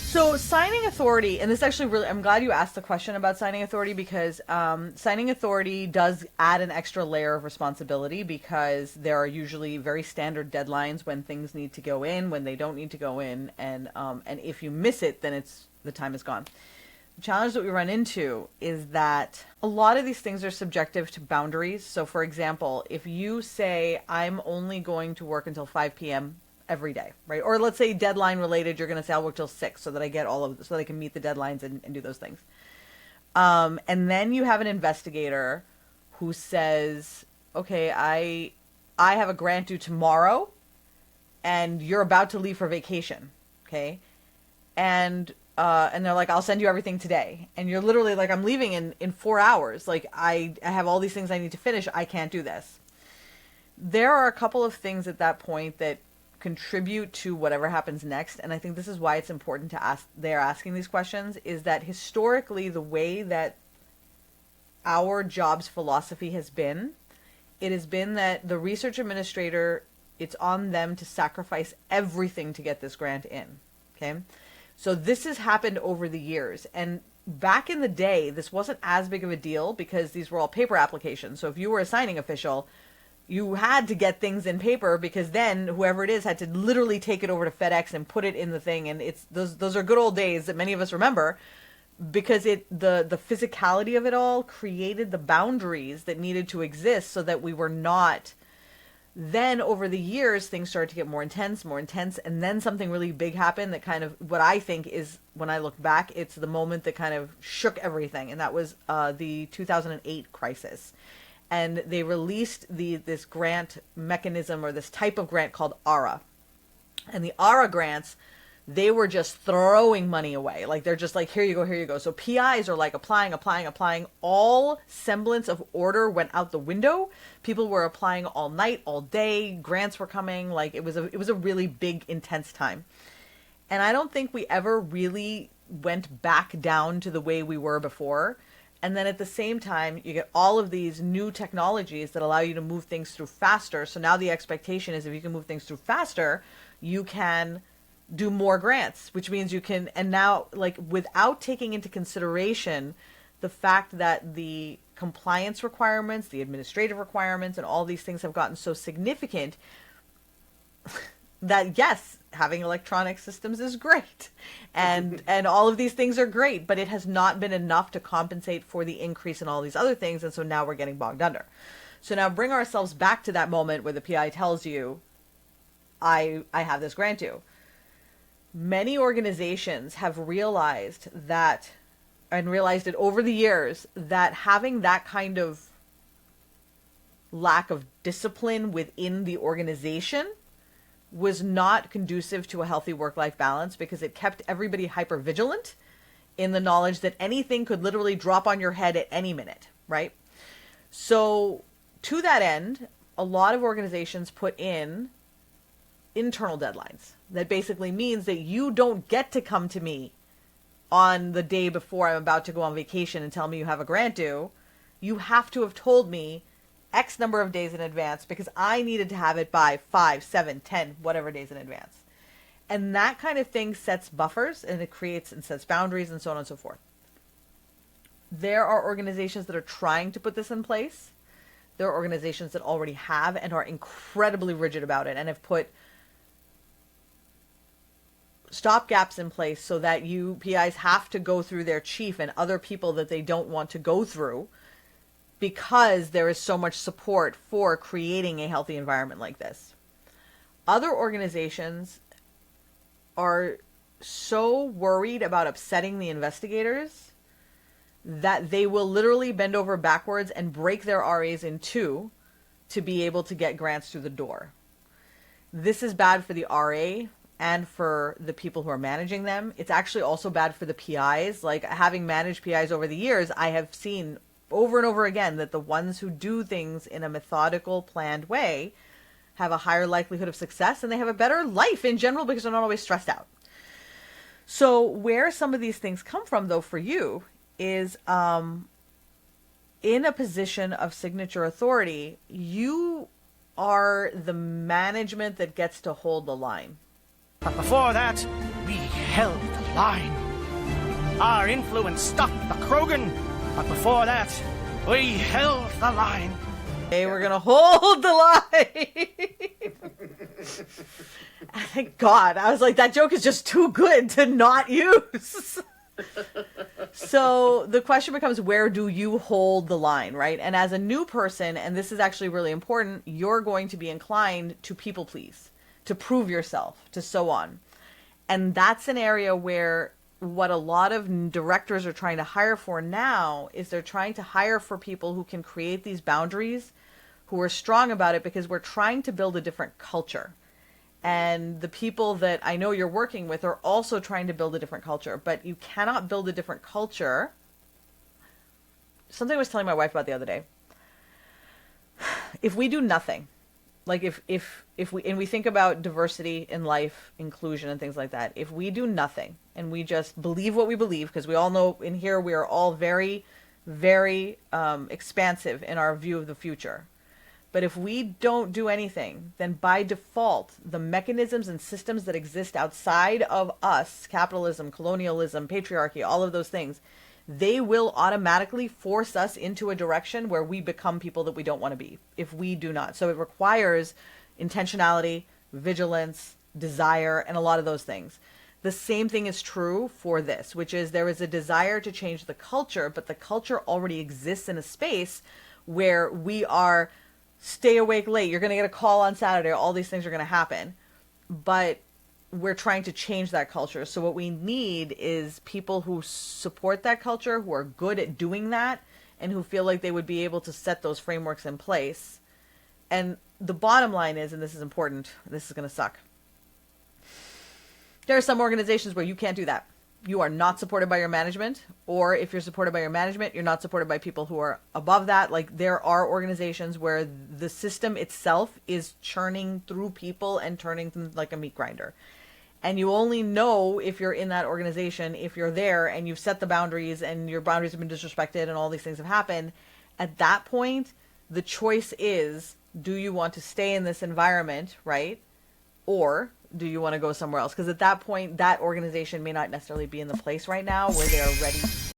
So signing authority, and this actually really, I'm glad you asked the question about signing authority because signing authority does add an extra layer of responsibility because there are usually very standard deadlines when things need to go in, when they don't need to go in, and if you miss it, then the time is gone. The challenge that we run into is that a lot of these things are subjective to boundaries. So for example, if you say, I'm only going to work until 5 p.m. every day, right? Or let's say deadline related, you're going to say I'll work till 6 so that I get all of this, so that I can meet the deadlines and do those things. And then you have an investigator who says, okay, I have a grant due tomorrow and you're about to leave for vacation. Okay. And they're like, I'll send you everything today. And you're literally like, I'm leaving in 4 hours. Like I have all these things I need to finish. I can't do this. There are a couple of things at that point that contribute to whatever happens next. And I think this is why it's important to ask, they're asking these questions, is that historically the way that our jobs philosophy has been, it has been that the research administrator, it's on them to sacrifice everything to get this grant in. Okay. So this has happened over the years. And back in the day, this wasn't as big of a deal because these were all paper applications. So if you were a signing official, you had to get things in paper because then whoever it is had to literally take it over to FedEx and put it in the thing. And it's those are good old days that many of us remember because the physicality of it all created the boundaries that needed to exist so that we were not. Then over the years, things started to get more intense. And then something really big happened that kind of, what I think is, when I look back, it's the moment that kind of shook everything. And that was the 2008 crisis. And they released this grant mechanism or this type of grant called ARA. And the ARA grants, they were just throwing money away. Like they're just like, here you go, here you go. So PIs are like applying. All semblance of order went out the window. People were applying all night, all day. Grants were coming. Like it was a really big, intense time. And I don't think we ever really went back down to the way we were before. And then at the same time, you get all of these new technologies that allow you to move things through faster. So now the expectation is if you can move things through faster, you can do more grants, which means you can, and now like without taking into consideration the fact that the compliance requirements, the administrative requirements, and all these things have gotten so significant that yes, having electronic systems is great and all of these things are great, but it has not been enough to compensate for the increase in all these other things. And so now we're getting bogged under. So now bring ourselves back to that moment where the PI tells you, I have this grant due. Many organizations have realized that, and realized it over the years, that having that kind of lack of discipline within the organization was not conducive to a healthy work-life balance because it kept everybody hyper-vigilant in the knowledge that anything could literally drop on your head at any minute, right? So to that end, a lot of organizations put in internal deadlines. That basically means that you don't get to come to me on the day before I'm about to go on vacation and tell me you have a grant due. You have to have told me X number of days in advance because I needed to have it by 5, 7, 10, whatever days in advance. And that kind of thing sets buffers and it creates and sets boundaries and so on and so forth. There are organizations that are trying to put this in place. There are organizations that already have and are incredibly rigid about it and have put stop gaps in place so that PIs have to go through their chief and other people that they don't want to go through because there is so much support for creating a healthy environment like this. Other organizations are so worried about upsetting the investigators that they will literally bend over backwards and break their RAs in two to be able to get grants through the door. This is bad for the RA and for the people who are managing them. It's actually also bad for the PIs. Like having managed PIs over the years, I have seen over and over again that the ones who do things in a methodical, planned way have a higher likelihood of success and they have a better life in general because they're not always stressed out. So where some of these things come from though for you is in a position of signature authority, you are the management that gets to hold the line. But before that, We held the line. Our influence stopped the Krogan, but before that, we held the line. Hey, we're gonna hold the line. Thank God. I was like, that joke is just too good to not use. So the question becomes, where do you hold the line, right? And as a new person, and this is actually really important, you're going to be inclined to people please, to prove yourself, to so on. And that's an area where what a lot of directors are trying to hire for now is they're trying to hire for people who can create these boundaries, who are strong about it, because we're trying to build a different culture. And the people that I know you're working with are also trying to build a different culture, but you cannot build a different culture. Something I was telling my wife about the other day. If we do nothing, like if we think about diversity in life, inclusion and things like that, if we do nothing and we just believe what we believe, because we all know in here we are all very, very expansive in our view of the future. But if we don't do anything, then by default, the mechanisms and systems that exist outside of us, capitalism, colonialism, patriarchy, all of those things, they will automatically force us into a direction where we become people that we don't want to be if we do not. So it requires intentionality, vigilance, desire, and a lot of those things. The same thing is true for this, which is there is a desire to change the culture, but the culture already exists in a space where we are stay awake late, you're going to get a call on Saturday, all these things are going to happen. But we're trying to change that culture. So what we need is people who support that culture, who are good at doing that, and who feel like they would be able to set those frameworks in place. And the bottom line is, and this is important, this is going to suck. There are some organizations where you can't do that. You are not supported by your management, or if you're supported by your management, you're not supported by people who are above that. Like, there are organizations where the system itself is churning through people and turning them like a meat grinder. And you only know if you're in that organization, if you're there and you've set the boundaries and your boundaries have been disrespected and all these things have happened. At that point, the choice is, do you want to stay in this environment, right? Or do you want to go somewhere else? Because at that point, that organization may not necessarily be in the place right now where they are ready